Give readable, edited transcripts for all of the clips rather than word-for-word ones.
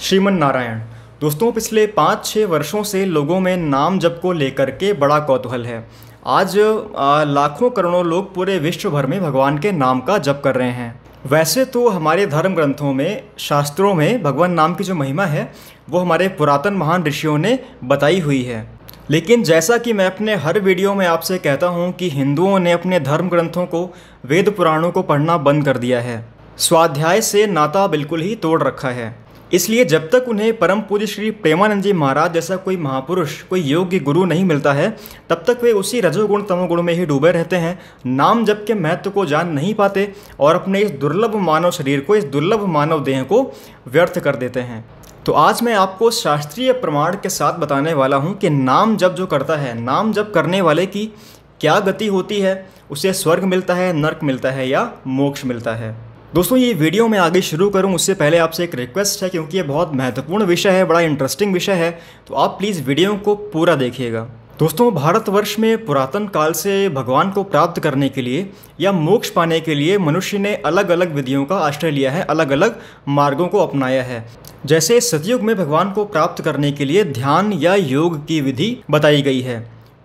श्रीमन नारायण। दोस्तों, पिछले 5-6 वर्षों से लोगों में नाम जप को लेकर के बड़ा कौतूहल है। आज लाखों करोड़ों लोग पूरे विश्व भर में भगवान के नाम का जप कर रहे हैं। वैसे तो हमारे धर्म ग्रंथों में, शास्त्रों में भगवान नाम की जो महिमा है वो हमारे पुरातन महान ऋषियों ने बताई हुई है। लेकिन जैसा कि मैं अपने हर वीडियो में आपसे कहता हूँ कि हिंदुओं ने अपने धर्म ग्रंथों को, वेद पुराणों को पढ़ना बंद कर दिया है। स्वाध्याय से नाता बिल्कुल ही तोड़ रखा है। इसलिए जब तक उन्हें परम पूज्य श्री प्रेमानंद जी महाराज जैसा कोई महापुरुष, कोई योग्य गुरु नहीं मिलता है, तब तक वे उसी रजोगुण तमोगुण में ही डूबे रहते हैं। नाम जप के महत्व को जान नहीं पाते और अपने इस दुर्लभ मानव शरीर को, इस दुर्लभ मानव देह को व्यर्थ कर देते हैं। तो आज मैं आपको शास्त्रीय प्रमाण के साथ बताने वाला हूँ कि नाम जप जो करता है, नाम जप करने वाले की क्या गति होती है, उसे स्वर्ग मिलता है, नर्क मिलता है या मोक्ष मिलता है। दोस्तों, ये वीडियो मैं आगे शुरू करूं उससे पहले आपसे एक रिक्वेस्ट है, क्योंकि ये बहुत महत्वपूर्ण विषय है, बड़ा इंटरेस्टिंग विषय है, तो आप प्लीज़ वीडियो को पूरा देखिएगा। दोस्तों, भारतवर्ष में पुरातन काल से भगवान को प्राप्त करने के लिए या मोक्ष पाने के लिए मनुष्य ने अलग अलग विधियों का आश्रय लिया है, अलग अलग मार्गों को अपनाया है। जैसे सतयुग में भगवान को प्राप्त करने के लिए ध्यान या योग की विधि बताई गई है।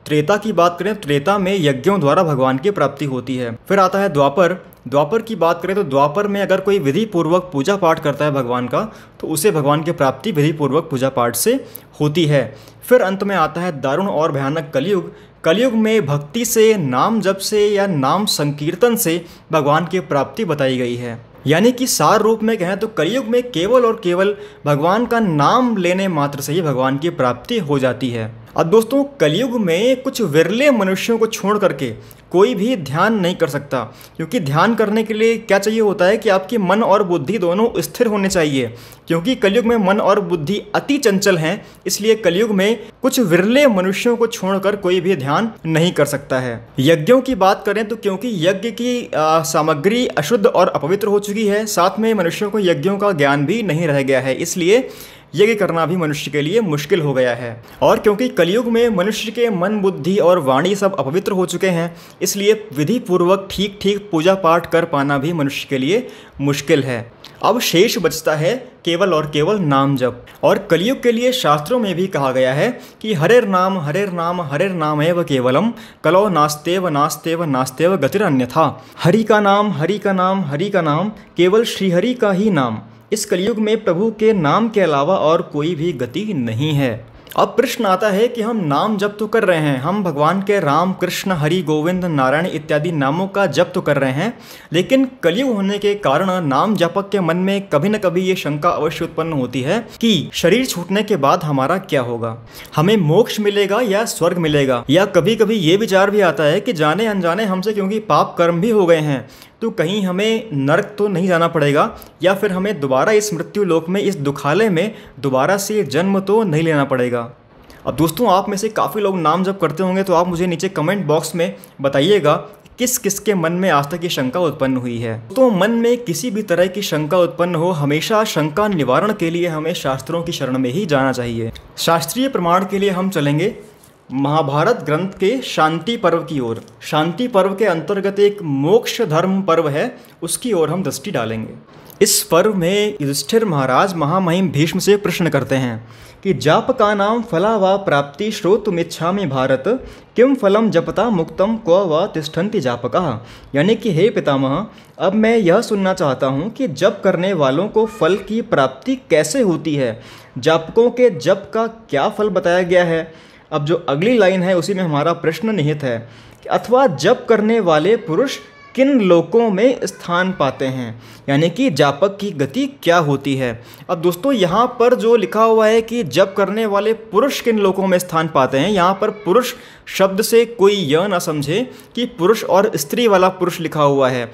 त्रेता की बात करें, त्रेता में यज्ञों द्वारा भगवान की प्राप्ति होती है। फिर आता है द्वापर की बात करें तो द्वापर में अगर कोई विधि पूर्वक पूजा पाठ करता है भगवान का, तो उसे भगवान की प्राप्ति विधि पूर्वक पूजा पाठ से होती है। फिर अंत में आता है दारुण और भयानक कलयुग। कलयुग में भक्ति से, नाम जप से या नाम संकीर्तन से भगवान की प्राप्ति बताई गई है। यानी कि सार रूप में कहें तो कलयुग में केवल और केवल भगवान का नाम लेने मात्र से ही भगवान की प्राप्ति हो जाती है। अब दोस्तों, कलयुग में कुछ विरले मनुष्यों को छोड़ करके कोई भी ध्यान नहीं कर सकता, क्योंकि ध्यान करने के लिए क्या चाहिए होता है कि आपकी मन और बुद्धि दोनों स्थिर होने चाहिए। क्योंकि कलयुग में मन और बुद्धि अति चंचल हैं, इसलिए कलयुग में कुछ विरले मनुष्यों को छोड़कर कोई भी ध्यान नहीं कर सकता है। यज्ञों की बात करें तो क्योंकि यज्ञ की सामग्री अशुद्ध और अपवित्र हो चुकी है, साथ में मनुष्यों को यज्ञों का ज्ञान भी नहीं रह गया है, इसलिए यज्ञ करना भी मनुष्य के लिए मुश्किल हो गया है। और क्योंकि कलयुग में मनुष्य के मन, बुद्धि और वाणी सब अपवित्र हो चुके हैं, इसलिए विधि पूर्वक ठीक ठीक पूजा पाठ कर पाना भी मनुष्य के लिए मुश्किल है। अब शेष बचता है केवल और केवल नाम जप। और कलयुग के लिए शास्त्रों में भी कहा गया है कि हरेर नाम हरेर नाम हरेर नाम एव केवलम कलो नास्तेव नास्तेव नास्तेव गतिर अन्यथा। हरि का नाम, हरि का नाम, हरि का नाम, केवल श्रीहरि का ही नाम। इस कलयुग में प्रभु के नाम के अलावा और कोई भी गति नहीं है। अब प्रश्न आता है कि हम नाम जप तो कर रहे हैं, हम भगवान के राम, कृष्ण, हरि, गोविंद, नारायण इत्यादि नामों का जप तो कर रहे हैं, लेकिन कलयुग होने के कारण नाम जपक के मन में कभी न कभी ये शंका अवश्य उत्पन्न होती है कि शरीर छूटने के बाद हमारा क्या होगा, हमें मोक्ष मिलेगा या स्वर्ग मिलेगा। या कभी कभी ये विचार भी आता है कि जाने अनजाने हमसे क्योंकि पाप कर्म भी हो गए हैं, तो कहीं हमें नरक तो नहीं जाना पड़ेगा, या फिर हमें दोबारा इस मृत्यु लोक में, इस दुखालय में दोबारा से जन्म तो नहीं लेना पड़ेगा। अब दोस्तों, आप में से काफ़ी लोग नाम जप करते होंगे, तो आप मुझे नीचे कमेंट बॉक्स में बताइएगा किस किस के मन में आज तक ये शंका उत्पन्न हुई है। तो मन में किसी भी तरह की शंका उत्पन्न हो, हमेशा शंका निवारण के लिए हमें शास्त्रों की शरण में ही जाना चाहिए। शास्त्रीय प्रमाण के लिए हम चलेंगे महाभारत ग्रंथ के शांति पर्व की ओर। शांति पर्व के अंतर्गत एक मोक्ष धर्म पर्व है, उसकी ओर हम दृष्टि डालेंगे। इस पर्व में युधिष्ठिर महाराज महामहिम भीष्म से प्रश्न करते हैं कि जाप का नाम फला व प्राप्ति श्रोतुमिच्छामि भारत किम फलम जपता मुक्तम क्व व तिष्ठन्ति जापकः। यानी कि हे पितामह, अब मैं यह सुनना चाहता हूँ कि जप करने वालों को फल की प्राप्ति कैसे होती है, जापकों के जप का क्या फल बताया गया है। अब जो अगली लाइन है उसी में हमारा प्रश्न निहित है कि अथवा जप करने वाले पुरुष किन लोकों में स्थान पाते हैं, यानी कि जापक की गति क्या होती है। अब दोस्तों, यहाँ पर जो लिखा हुआ है कि जप करने वाले पुरुष किन लोकों में स्थान पाते हैं, यहाँ पर पुरुष शब्द से कोई यह ना समझे कि पुरुष और स्त्री वाला पुरुष लिखा हुआ है।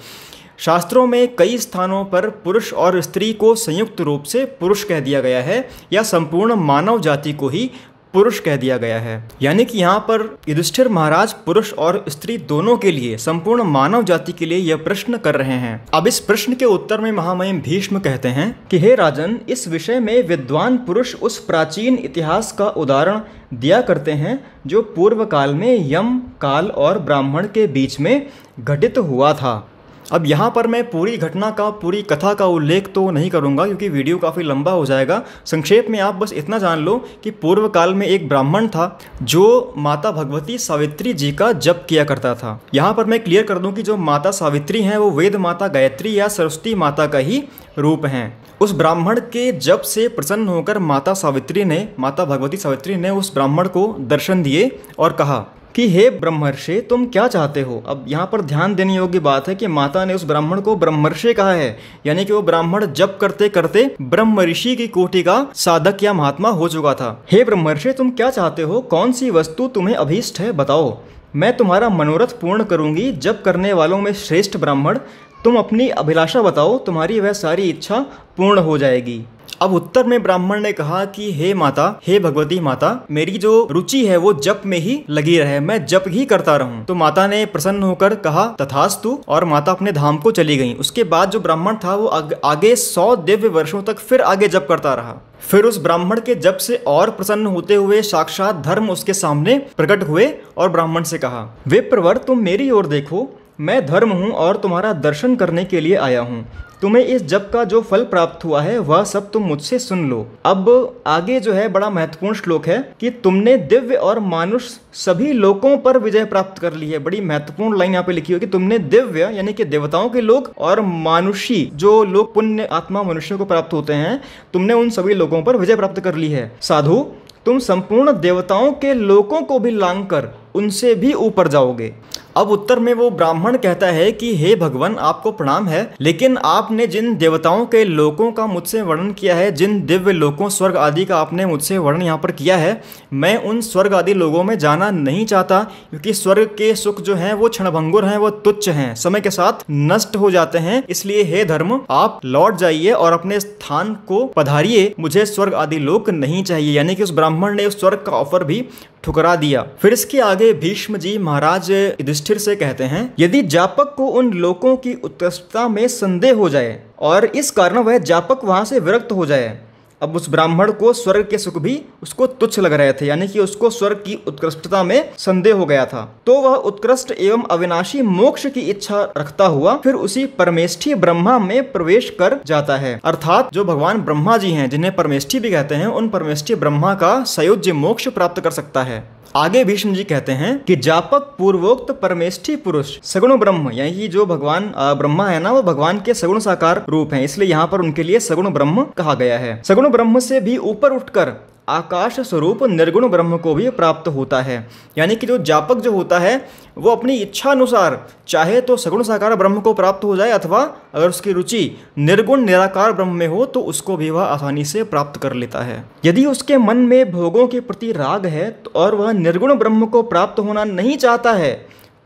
शास्त्रों में कई स्थानों पर पुरुष और स्त्री को संयुक्त रूप से पुरुष कह दिया गया है, या संपूर्ण मानव जाति को ही पुरुष कह दिया गया है। यानी कि यहाँ पर युधिष्ठिर महाराज पुरुष और स्त्री दोनों के लिए, संपूर्ण मानव जाति के लिए यह प्रश्न कर रहे हैं। अब इस प्रश्न के उत्तर में महामहिम भीष्म कहते हैं कि हे राजन, इस विषय में विद्वान पुरुष उस प्राचीन इतिहास का उदाहरण दिया करते हैं जो पूर्व काल में यम, काल और ब्राह्मण के बीच में घटित हुआ था। अब यहाँ पर मैं पूरी घटना का, पूरी कथा का उल्लेख तो नहीं करूँगा क्योंकि वीडियो काफ़ी लंबा हो जाएगा। संक्षेप में आप बस इतना जान लो कि पूर्व काल में एक ब्राह्मण था जो माता भगवती सावित्री जी का जप किया करता था। यहाँ पर मैं क्लियर कर दूँ कि जो माता सावित्री हैं वो वेद माता गायत्री या सरस्वती माता का ही रूप हैं। उस ब्राह्मण के जप से प्रसन्न होकर माता भगवती सावित्री ने उस ब्राह्मण को दर्शन दिए और कहा कि हे ब्रह्मर्षि, तुम क्या चाहते हो। अब यहाँ पर ध्यान देने योग्य बात है कि माता ने उस ब्राह्मण को ब्रह्मर्षि कहा है, यानी कि वो ब्राह्मण जप करते करते ब्रह्म ऋषि की कोटि का साधक या महात्मा हो चुका था। हे ब्रह्मर्षि, तुम क्या चाहते हो, कौन सी वस्तु तुम्हें अभीष्ट है, बताओ, मैं तुम्हारा मनोरथ पूर्ण करूंगी। जप करने वालों में श्रेष्ठ ब्राह्मण, तुम अपनी अभिलाषा बताओ, तुम्हारी वह सारी इच्छा पूर्ण हो जाएगी। अब उत्तर में ब्राह्मण ने कहा कि हे माता, हे भगवती माता, मेरी जो रुचि है वो जप में ही लगी रहे, मैं जप ही करता रहूं। तो माता ने प्रसन्न होकर कहा तथास्तु, और माता अपने धाम को चली गई। उसके बाद जो ब्राह्मण था वो आगे 100 दिव्य वर्षों तक फिर आगे जप करता रहा। फिर उस ब्राह्मण के जप से और प्रसन्न होते हुए साक्षात धर्म उसके सामने प्रकट हुए और ब्राह्मण से कहा, विप्रवर, तुम मेरी ओर देखो, मैं धर्म हूँ और तुम्हारा दर्शन करने के लिए आया हूँ। तुम्हें इस जप का जो फल प्राप्त हुआ है वह सब तुम मुझसे सुन लो। अब आगे जो है बड़ा महत्वपूर्ण श्लोक है कि तुमने दिव्य और मानुष सभी लोगों पर विजय प्राप्त कर ली है। बड़ी महत्वपूर्ण लाइन यहाँ पे लिखी हुई कि तुमने दिव्य यानी कि देवताओं के लोग और मानुषी जो लोग पुण्य आत्मा मनुष्यों को प्राप्त होते हैं, तुमने उन सभी लोगों पर विजय प्राप्त कर ली है। साधु, तुम संपूर्ण देवताओं के लोकों को भी लांघकर उनसे भी ऊपर जाओगे। अब उत्तर में वो ब्राह्मण कहता है कि हे भगवान, आपको प्रणाम है, लेकिन आपने जिन देवताओं के लोकों का मुझसे वर्णन किया है, जिन दिव्य लोकों स्वर्ग आदि का आपने मुझसे वर्णन यहाँ पर किया है, मैं उन स्वर्ग आदि लोगों में जाना नहीं चाहता, क्योंकि स्वर्ग के सुख जो हैं वो क्षणभंगुर हैं, वो तुच्छ हैं, समय के साथ नष्ट हो जाते हैं। इसलिए हे धर्म, आप लौट जाइए और अपने स्थान को पधारिए, मुझे स्वर्ग आदि लोक नहीं चाहिए। यानी कि उस ब्राह्मण ने उस स्वर्ग का ऑफर भी ठुकरा दिया। फिर इसके आगे भीष्म जी महाराज युधिष्ठिर से कहते हैं, यदि जापक को उन लोकों की उत्कृष्टता में संदेह हो जाए और इस कारण वह जापक वहां से विरक्त हो जाए। अब उस ब्राह्मण को स्वर्ग के सुख भी उसको तुच्छ लग रहे थे, यानी कि उसको स्वर्ग की उत्कृष्टता में संदेह हो गया था, तो वह उत्कृष्ट एवं अविनाशी मोक्ष की इच्छा रखता हुआ फिर उसी परमेष्ठी ब्रह्मा में प्रवेश कर जाता है। अर्थात जो भगवान ब्रह्मा जी हैं, जिन्हें परमेष्ठी भी कहते हैं, उन परमेष्ठी ब्रह्मा का सयोज्य मोक्ष प्राप्त कर सकता है। आगे भीष्म जी कहते हैं कि जापक पूर्वोक्त परमेष्ठी पुरुष सगुण ब्रह्म, यानी कि जो भगवान ब्रह्मा है ना, वो भगवान के सगुण साकार रूप हैं, इसलिए यहाँ पर उनके लिए सगुण ब्रह्म कहा गया है। सगुण ब्रह्म से भी ऊपर उठकर आकाश स्वरूप निर्गुण ब्रह्म को भी प्राप्त होता है। यानी कि जो जापक जो होता है वो अपनी इच्छा अनुसार चाहे तो सगुण साकार ब्रह्म को प्राप्त हो जाए, अथवा अगर उसकी रुचि निर्गुण निराकार ब्रह्म में हो तो उसको भी वह आसानी से प्राप्त कर लेता है। यदि उसके मन में भोगों के प्रति राग है और वह निर्गुण ब्रह्म को प्राप्त होना नहीं चाहता है,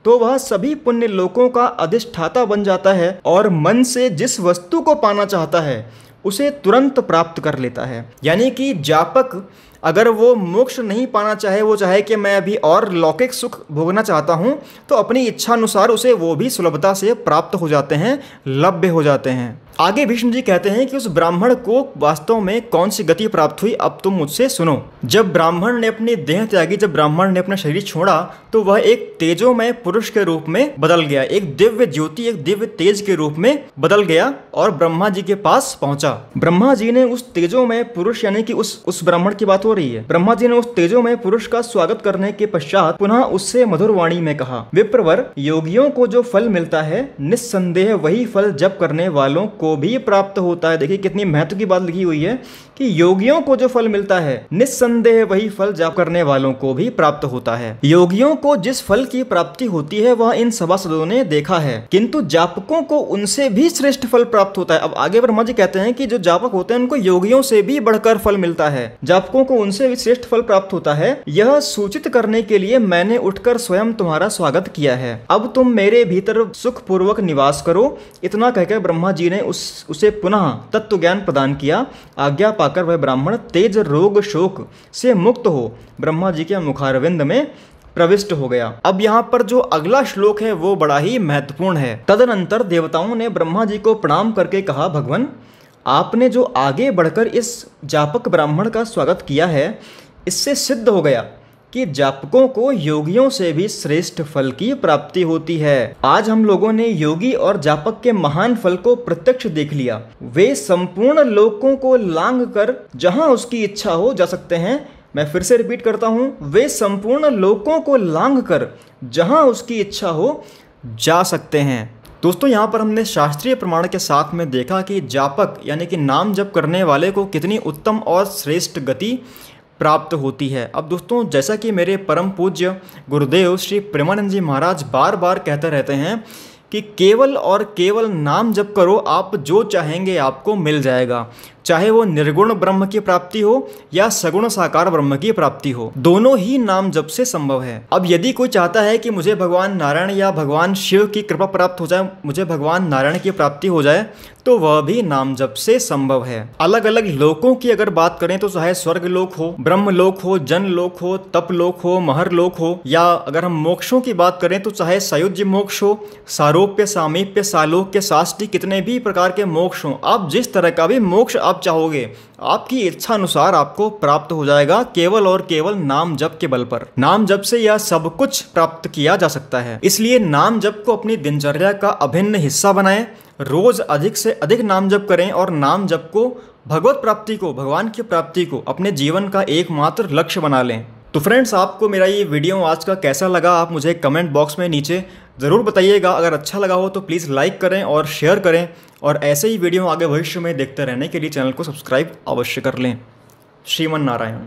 तो वह सभी पुण्य लोकों का अधिष्ठाता बन जाता है और मन से जिस वस्तु को पाना चाहता है उसे तुरंत प्राप्त कर लेता है। यानी कि जापक अगर वो मोक्ष नहीं पाना चाहे, वो चाहे कि मैं अभी और लौकिक सुख भोगना चाहता हूँ, तो अपनी इच्छा अनुसार उसे वो भी सुलभता से प्राप्त हो जाते हैं, लभ्य हो जाते हैं। आगे भीष्म जी कहते हैं कि उस ब्राह्मण को वास्तव में कौन सी गति प्राप्त हुई, अब तुम मुझसे सुनो। जब ब्राह्मण ने अपनी देह त्यागी, जब ब्राह्मण ने अपना शरीर छोड़ा, तो वह एक तेजोमय पुरुष के रूप में बदल गया, एक दिव्य ज्योति, एक दिव्य तेज के रूप में बदल गया और ब्रह्मा जी के पास पहुंचा। ब्रह्मा जी ने उस तेजोमय पुरुष यानी कि उस ब्राह्मण की बात हो रही है, ब्रह्मा जी ने उस तेजोमय पुरुष का स्वागत करने के पश्चात पुनः उससे मधुर वाणी में कहा, विप्रवर, योगियों को जो फल मिलता है निस्संदेह वही फल जप करने वालों को भी प्राप्त होता है। देखिए कितनी महत्व की बात लिखी हुई है कि योगियों को जो फल मिलता है निस्संदेह वही फल जप करने वालों को भी प्राप्त होता है। योगियों को जिस फल की प्राप्ति होती है वह इन सभासदों ने देखा है, किंतु जापकों को उनसे भी श्रेष्ठ फल प्राप्त होता है। अब आगे ब्रह्मा जी कहते हैं कि जो जापक होते हैं उनको योगियों से भी बढ़कर फल मिलता है, जापकों को उनसे भी श्रेष्ठ फल प्राप्त होता है। यह सूचित करने के लिए मैंने उठकर स्वयं तुम्हारा स्वागत किया है। अब तुम मेरे भीतर सुख पूर्वक निवास करो। इतना कहकर ब्रह्मा जी ने उसे पुनः तत्व ज्ञान प्रदान किया। आज्ञा पाकर वह ब्राह्मण तेज रोग शोक से मुक्त हो ब्रह्मा जी के मुखारविंद में प्रविष्ट हो गया। अब यहाँ पर जो अगला श्लोक है वो बड़ा ही महत्वपूर्ण है। तदनंतर देवताओं ने ब्रह्मा जी को प्रणाम करके कहा, भगवान, आपने जो आगे बढ़कर इस जापक ब्राह्मण का स्वागत किया है, इससे सिद्ध हो गया कि जापकों को योगियों से भी श्रेष्ठ फल की प्राप्ति होती है। आज हम लोगों ने योगी और जापक के महान फल को प्रत्यक्ष देख लिया। वे संपूर्ण लोकों को लांघ कर जहां उसकी इच्छा हो जा सकते हैं। मैं फिर से रिपीट करता हूं, वे संपूर्ण लोकों को लांघ कर जहां उसकी इच्छा हो जा सकते हैं। दोस्तों, यहाँ पर हमने शास्त्रीय प्रमाण के साथ में देखा कि जापक यानी कि नाम जप करने वाले को कितनी उत्तम और श्रेष्ठ गति प्राप्त होती है। अब दोस्तों, जैसा कि मेरे परम पूज्य गुरुदेव श्री प्रेमानंद जी महाराज बार बार कहते रहते हैं कि केवल और केवल नाम जप करो, आप जो चाहेंगे आपको मिल जाएगा। चाहे वो निर्गुण ब्रह्म की प्राप्ति हो या सगुण साकार ब्रह्म की प्राप्ति हो, दोनों ही नाम जप से संभव है। अब यदि कोई चाहता है कि मुझे भगवान नारायण या भगवान शिव की कृपा प्राप्त हो जाए, मुझे भगवान नारायण की प्राप्ति हो जाए, तो वह भी नाम जप से संभव है। अलग अलग लोकों की अगर बात करें तो चाहे स्वर्ग लोक हो, ब्रह्म लोक हो, जन लोक हो, तप लोक हो, महर लोक हो, या अगर हम मोक्षों की बात करें तो चाहे सायुज्य मोक्ष हो, सारोप्य, सामीप्य, सालोक्य, साष्टी, कितने भी प्रकार के मोक्ष हो, आप जिस तरह का भी मोक्ष आप चाहोगे आपकी इच्छा अनुसार आपको प्राप्त हो जाएगा, केवल और केवल नाम जप के बल पर। नाम जप से यह सब कुछ प्राप्त किया जा सकता है। इसलिए नाम जप को अपनी दिनचर्या का अभिन्न हिस्सा बनाएं, रोज अधिक से अधिक नाम जप करें और नाम जप को भगवत प्राप्ति को, भगवान की प्राप्ति को अपने जीवन का एकमात्र लक्ष्य बना लें। तो फ्रेंड्स, आपको मेरा ये वीडियो आज का कैसा लगा आप मुझे कमेंट बॉक्स में नीचे ज़रूर बताइएगा। अगर अच्छा लगा हो तो प्लीज़ लाइक करें और शेयर करें, और ऐसे ही वीडियो आगे भविष्य में देखते रहने के लिए चैनल को सब्सक्राइब अवश्य कर लें। श्रीमन नारायण।